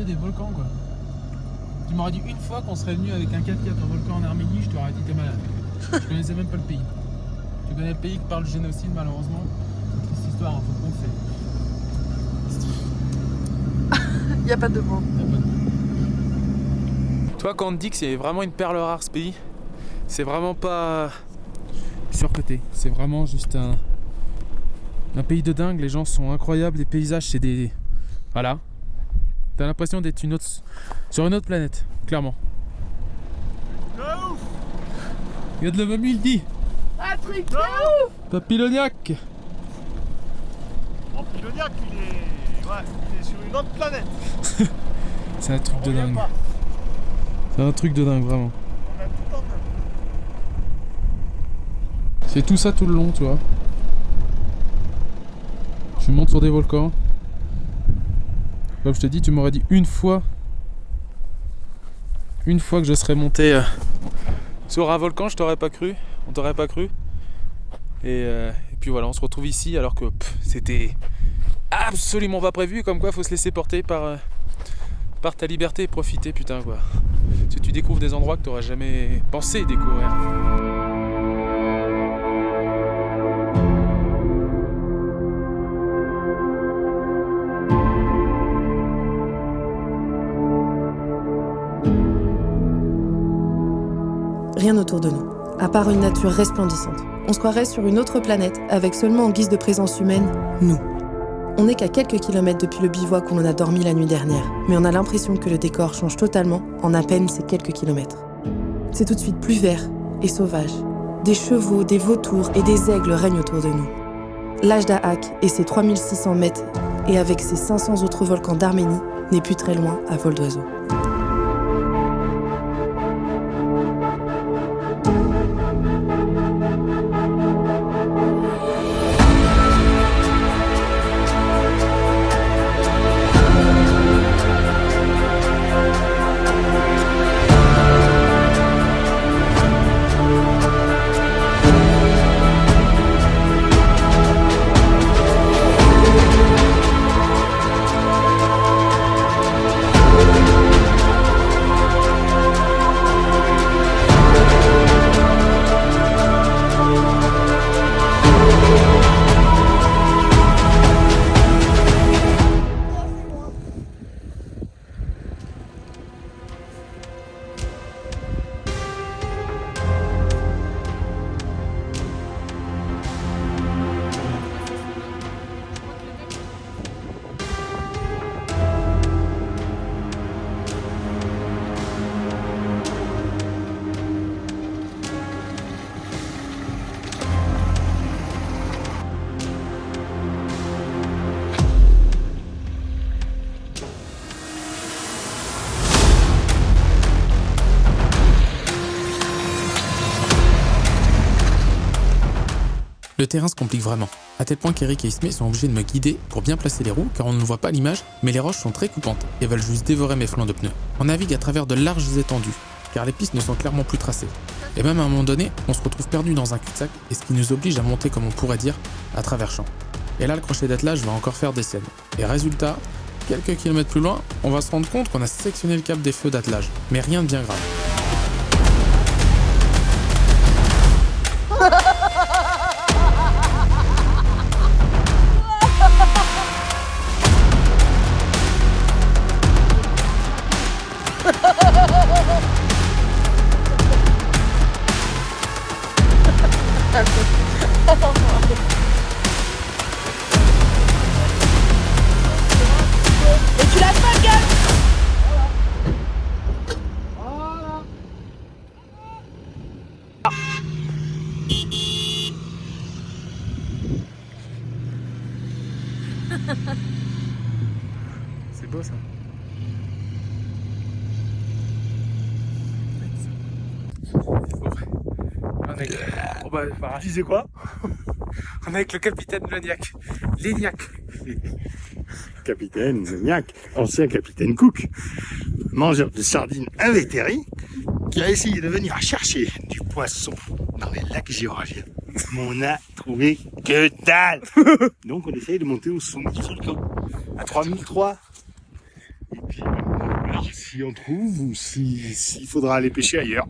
des volcans quoi. Tu m'aurais dit une fois qu'on serait venu avec un 4x4 un volcan en Arménie, je t'aurais dit t'es malade. Je connaissais même pas le pays. Tu connais le pays qui parle du génocide malheureusement. C'est triste histoire, en fin de compte c'est. Y a pas de mots. Toi quand on te dit que c'est vraiment une perle rare ce pays, c'est vraiment pas surcoté. C'est vraiment juste un pays de dingue, les gens sont incroyables, les paysages c'est des. Voilà. T'as l'impression d'être sur une autre planète, clairement. Il y a de la mamie, il dit. Un truc de ouf. Papilloniac. Papilloniac, il est sur une autre planète. C'est un truc On de revient dingue. pas. C'est un truc de dingue, vraiment. On a tout en main. C'est tout ça tout le long, tu vois. Tu montes sur des volcans. Comme je te dis, tu m'aurais dit une fois que je serais monté sur un volcan, je t'aurais pas cru. On t'aurait pas cru. Et puis voilà, on se retrouve ici alors que c'était absolument pas prévu. Comme quoi, faut se laisser porter par ta liberté et profiter, putain quoi. Si tu découvres des endroits que t'aurais jamais pensé découvrir. Rien autour de nous, à part une nature resplendissante. On se croirait sur une autre planète, avec seulement en guise de présence humaine, nous. On n'est qu'à quelques kilomètres depuis le bivouac où l'on a dormi la nuit dernière, mais on a l'impression que le décor change totalement en à peine ces quelques kilomètres. C'est tout de suite plus vert et sauvage. Des chevaux, des vautours et des aigles règnent autour de nous. L'Ajda Hak et ses 3600 mètres, et avec ses 500 autres volcans d'Arménie, n'est plus très loin à vol d'oiseau. Le terrain se complique vraiment, à tel point qu'Eric et Ismé sont obligés de me guider pour bien placer les roues car on ne voit pas l'image, mais les roches sont très coupantes et veulent juste dévorer mes flancs de pneus. On navigue à travers de larges étendues, car les pistes ne sont clairement plus tracées. Et même à un moment donné, on se retrouve perdu dans un cul-de-sac, et ce qui nous oblige à monter, comme on pourrait dire, à travers champs. Et là, le crochet d'attelage va encore faire des scènes. Et résultat, quelques kilomètres plus loin, on va se rendre compte qu'on a sectionné le câble des feux d'attelage, mais rien de bien grave. Et tu lâches pas le gaz. C'est beau ça. Tu disais quoi? On est avec le capitaine Léniac. Capitaine Léniac, ancien capitaine Cook, mangeur de sardines invétéré, qui a essayé de venir chercher du poisson dans les lacs géorgiens. Mais on a trouvé que dalle. Donc on essaye de monter au sommet du volcan, à 3003. Et puis voir si on trouve ou s'il faudra aller pêcher ailleurs.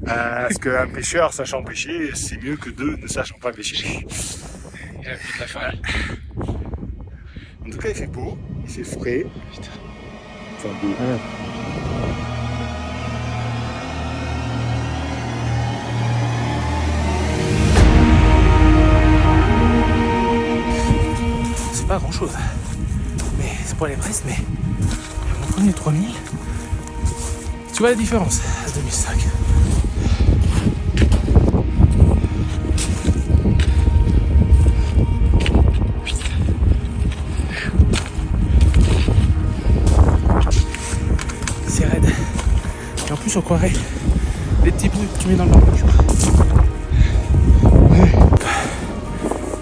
Parce qu'un pêcheur sachant pêcher, c'est mieux que deux ne sachant pas pêcher. En tout cas, il fait beau, il fait frais. Enfin, beau. C'est pas grand chose. Mais c'est pour les presses, mais mon premier 3000. Tu vois la différence à 2005. C'est raide. Et en plus on croirait les petits pneus que tu mets dans le barbecue.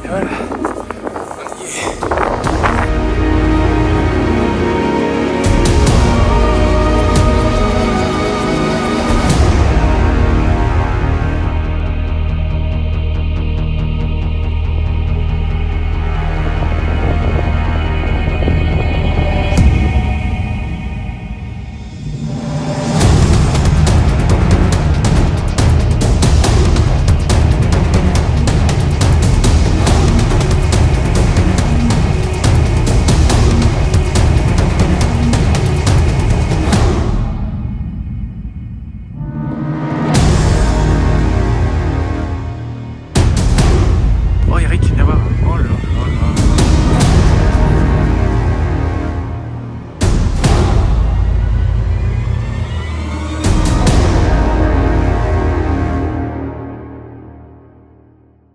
Et voilà. On y est. Oh Eric, viens voir. Oh là là là.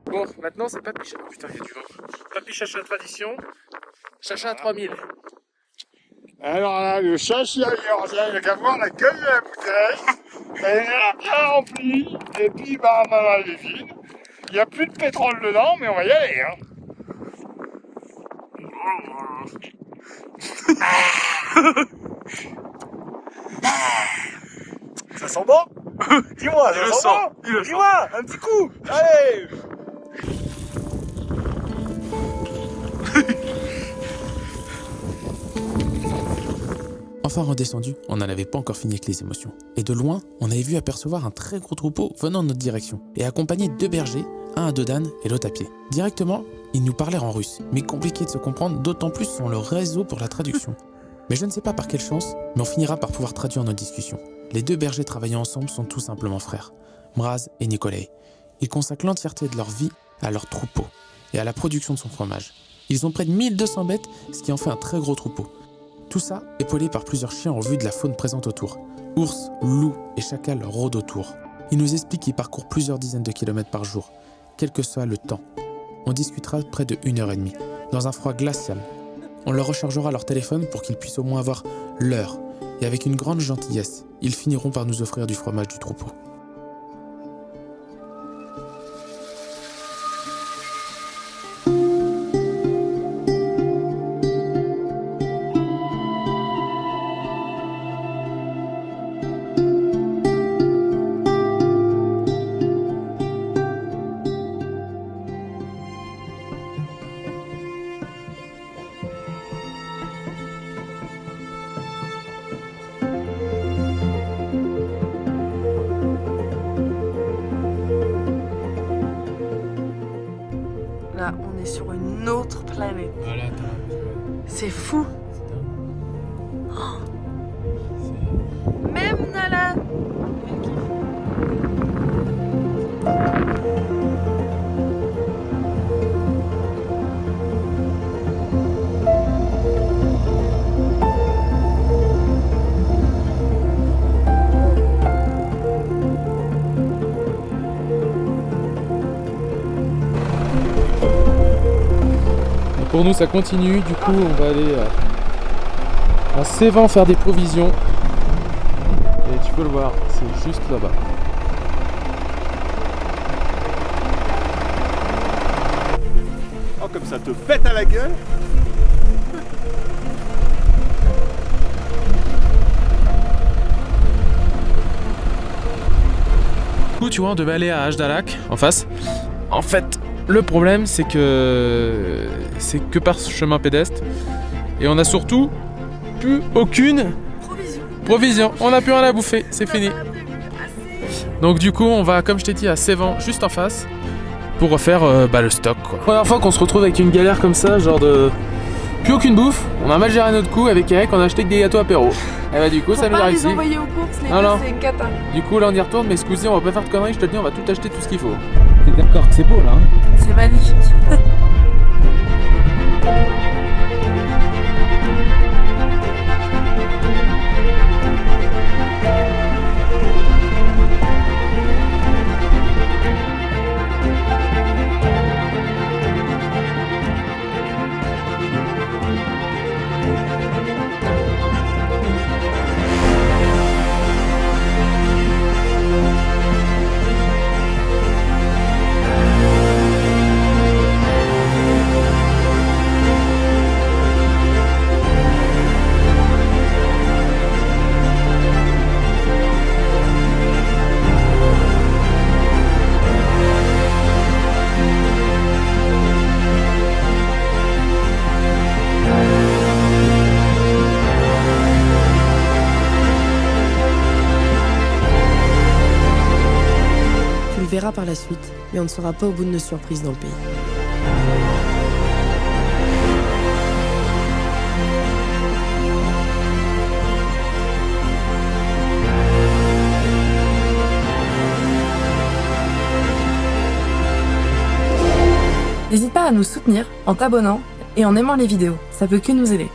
Bon, maintenant c'est pas piche. Oh putain, il y a du vent. Pas piche chacha tradition. Chacha à 3000. Alors là, le chachi ailleurs, il n'y a qu'à voir la gueule de la bouteille. Elle est bien remplie. Et puis, bah, elle est vide. Il n'y a plus de pétrole dedans, mais on va y aller. Hein. Ça sent bon? Dis-moi, ça sent bon? Dis-moi, un petit coup. Allez. Enfin redescendu, on n'en avait pas encore fini avec les émotions. Et de loin, on avait vu apercevoir un très gros troupeau venant de notre direction, et accompagné de deux bergers, un à dos d'âne et l'autre à pied. Directement, ils nous parlèrent en russe, mais compliqué de se comprendre, d'autant plus sans le réseau pour la traduction. Mais je ne sais pas par quelle chance, mais on finira par pouvoir traduire nos discussions. Les deux bergers travaillant ensemble sont tout simplement frères, Mraz et Nikolai. Ils consacrent l'entièreté de leur vie à leur troupeau et à la production de son fromage. Ils ont près de 1200 bêtes, ce qui en fait un très gros troupeau. Tout ça épaulé par plusieurs chiens en vue de la faune présente autour. Ours, loups et chacals rôdent autour. Ils nous expliquent qu'ils parcourent plusieurs dizaines de kilomètres par jour, quel que soit le temps. On discutera près de 1h30, dans un froid glacial. On leur rechargera leur téléphone pour qu'ils puissent au moins avoir l'heure. Et avec une grande gentillesse, ils finiront par nous offrir du fromage du troupeau. Là, on est sur une autre planète. Voilà, C'est fou. Même Nala. Pour nous ça continue, du coup on va aller à Sévan faire des provisions. Et tu peux le voir, c'est juste là-bas. Oh, comme ça te pète à la gueule. Du coup tu vois on devait aller à Ajdalak en face. En fait le problème c'est que par chemin pédestre. Et on a surtout plus aucune Provision, on n'a plus rien à bouffer, c'est fini. Donc du coup, on va, comme je t'ai dit, à Sévan, juste en face, pour refaire le stock, quoi. Première fois qu'on se retrouve avec une galère comme ça, genre de... Plus aucune bouffe, on a mal géré notre coup, avec Eric, on a acheté que des gâteaux apéro. Et bah du coup, ça nous a réussi. Faut pas les envoyer aux courses, les Non, gars, non. c'est une cata. Du coup, là on y retourne, mais ce coup-ci, on va pas faire de conneries, je te le dis, on va tout acheter, tout ce qu'il faut. T'es d'accord que c'est beau, là, hein? C'est magnifique. Tu le verras par la suite, mais on ne sera pas au bout de nos surprises dans le pays. N'hésite pas à nous soutenir en t'abonnant et en aimant les vidéos, ça peut que nous aider.